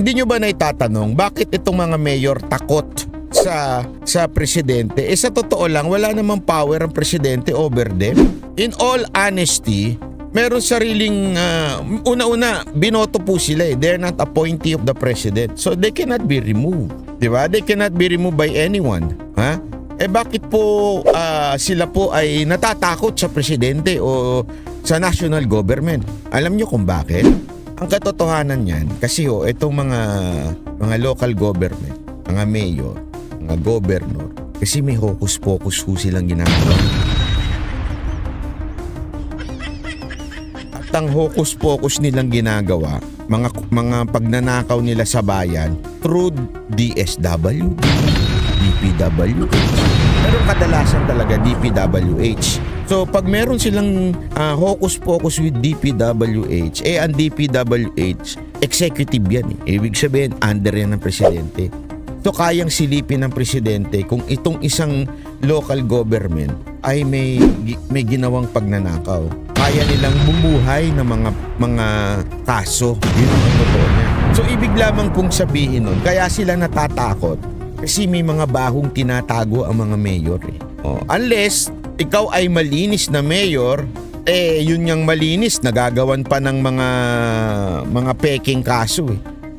Hindi nyo ba naitatanong bakit itong mga mayor takot sa presidente? Sa totoo lang, wala namang power ang presidente over them. In all honesty, meron sariling una-una, binoto po sila eh. They're not appointee of the president. So they cannot be removed. Diba? They cannot be removed by anyone. Ha? Bakit po sila po ay natatakot sa presidente o sa national government? Alam nyo kung bakit? Ang katotohanan niyan, kasi itong mga local government, mga mayor, mga governor, kasi may hocus-pocus silang ginagawa. At ang hocus-pocus nilang ginagawa, mga pagnanakaw nila sa bayan through DSW, DPWH. Pero kadalasan talaga DPWH. So pag meron silang hocus-pocus with DPWH, ang DPWH, executive yan eh. Ibig sabihin, under yan ng presidente. So kayang silipin ng presidente kung itong isang local government ay may ginawang pagnanakaw. Kaya nilang bumuhay ng mga kaso. Yun ang totoo niya. So ibig lamang pong sabihin nun, kaya sila natatakot kasi may mga bahong tinatago ang mga mayor eh. Unless ikaw ay malinis na mayor, yun yung malinis, nagagawan pa ng mga peking kaso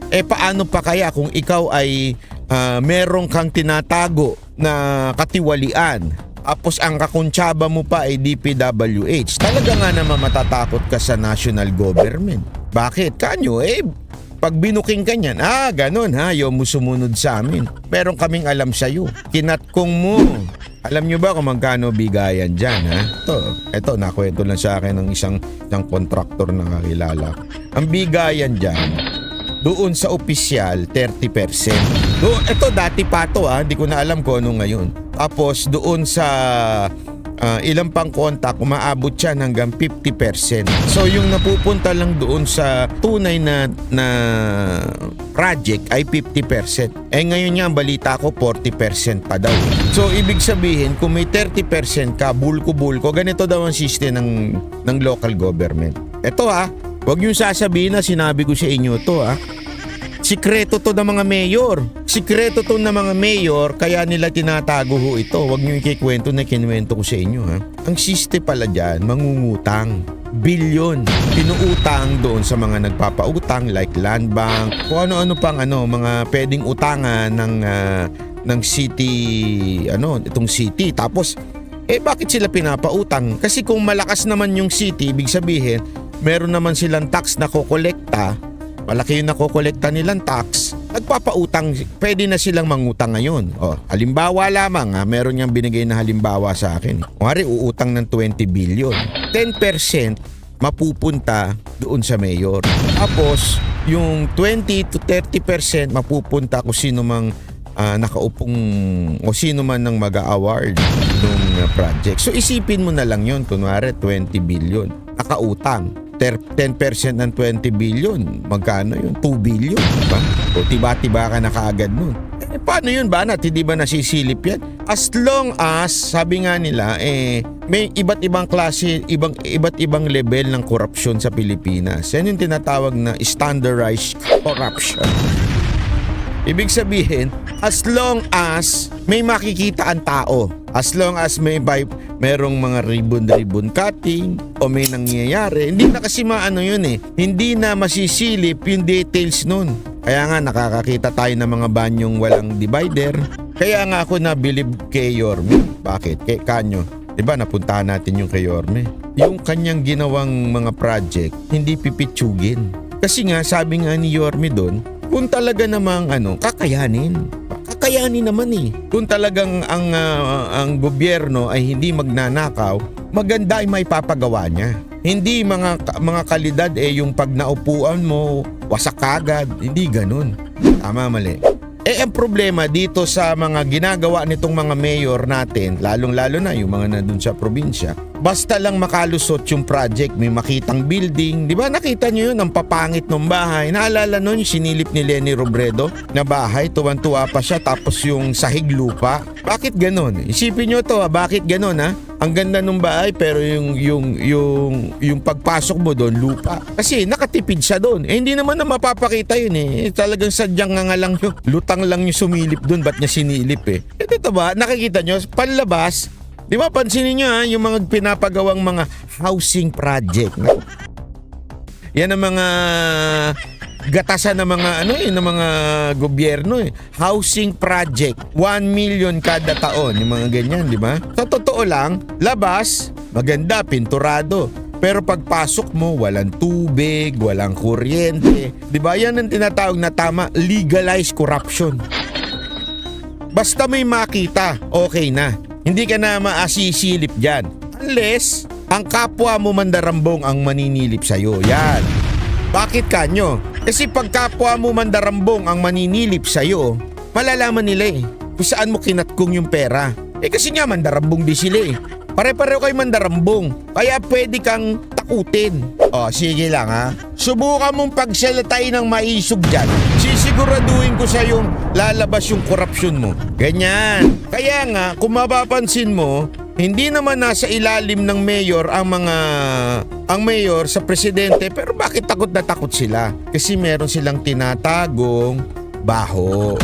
eh. Paano pa kaya kung ikaw ay meron kang tinatago na katiwalian, tapos ang kakuntsaba mo pa ay DPWH, talaga nga naman matatakot ka sa national government. Bakit? Kanyo pag binuking ka niyan, ganun ha, ayaw mo sumunod sa amin. Meron kaming alam sa'yo. Kinatkong mo. Alam nyo ba kung magkano bigayan dyan ha? Ito, nakwento lang sa akin ng isang kontraktor na kakilala. Ang bigayan dyan, doon sa opisyal, 30%. Ito dati pa to hindi ko na alam kung ano ngayon. Tapos doon sa ilang pang kontak, umaabot siya hanggang 50%. So yung napupunta lang doon sa tunay na project ay 50%. Ngayon nga ang balita ko 40% pa daw. So ibig sabihin kung may 30% ka, bulko-bulko, ganito daw ang system ng local government. Ito wag yung sasabihin na sinabi ko sa inyo to Sikreto to ng mga mayor. Sikreto to ng mga mayor, kaya nila tinatago ito. Huwag nyo ikikwento na kinuwento ko sa inyo Ang siste pala dyan, mangungutang. Bilyon. Pinuutang doon sa mga nagpapautang like land bank, kung ano-ano pang mga pwedeng utangan ng city, itong city. Tapos, bakit sila pinapautang? Kasi kung malakas naman yung city, ibig sabihin, meron naman silang tax na kokolekta. Malaki yung nakokolekta nilang tax, nagpapautang, pwede na silang mangutang ngayon. Halimbawa lamang meron niyang binigay na halimbawa sa akin. Kunwari, uutang ng 20 billion. 10% mapupunta doon sa mayor. Tapos, yung 20 to 30% mapupunta kung sino mang nakaupong o sino man nang mag-award ng project. So, isipin mo na lang yun. Kunwari, 20 billion. Nakautang. 10% ng 20 billion, magkano yun? 2 billion, diba? O tiba-tiba ka na kaagad nun. Paano yun ba? Hindi ba nasisilip yan? As long as, sabi nga nila, may iba't ibang klase, iba't ibang level ng korupsyon sa Pilipinas. Yan yung tinatawag na standardized corruption. Ibig sabihin, as long as may makikita ang tao, as long as merong mga ribbon cutting o may nangyayari, hindi na kasi hindi na masisilip yung details nun. Kaya nga nakakakita tayo ng mga banyong walang divider. Kaya nga ako nabilib kay Yorme. Bakit? Kay Kanyo. Diba napuntahan natin yung kay Yorme. Yung kanyang ginawang mga project, hindi pipitsugin. Kasi nga sabi nga ni Yorme doon, kung talaga namang kakayanin. Kakayanin naman Kung talagang ang gobyerno ay hindi magnanakaw, maganda ay may papagawa niya. Hindi mga kalidad yung pag naupuan mo, wasak agad. Hindi ganun. Tama, mali. Ang problema dito sa mga ginagawa nitong mga mayor natin, lalong-lalo na yung mga nandun sa probinsya, basta lang makalusot yung project, may makitang building, di ba nakita nyo yun, ang papangit ng bahay. Naalala nun yung sinilip ni Leni Robredo na bahay, tuwan-tuwa pa siya, tapos yung sahig lupa. Bakit ganon? Isipin nyo to bakit ganon ang ganda ng bahay pero yung pagpasok mo doon lupa. Kasi nakatipid siya doon. Hindi naman na mapapakita yun Talagang sadyang nga lang yung lutang lang yung sumilip doon, ba't niya sinilip Ito ba, nakikita nyo, panlabas, di ba pansinin nyo yung mga pinapagawang mga housing project. Yan ang mga gatasan ng mga ng mga gobyerno Housing project, 1 million kada taon, yung mga ganyan, di ba? Sa totoo lang, labas, maganda, pinturado. Pero pagpasok mo, walang tubig, walang kuryente. Di ba? Yan ang tinatawag na tama, legalized corruption. Basta may makita, okay na. Hindi ka na maasisilip dyan. Unless, ang kapwa mo mandarambong ang maninilip sa'yo. Yan. Bakit kanyo? Kasi pag kapwa mo mandarambong ang maninilip sa'yo, malalaman nila kung saan mo kinatkong yung pera. Kasi nga mandarambong di sila Pare-pareho kayo mandarambong. Kaya pwede kang takutin. Sige lang Subukan mong pagsalatay ng maisog dyan. Sisiguraduhin ko sa yung lalabas yung korupsyon mo. Ganyan. Kaya nga, kung mapapansin mo, hindi naman nasa ilalim ng mayor ang mayor sa presidente, pero bakit takot na takot sila? Kasi meron silang tinatagong baho.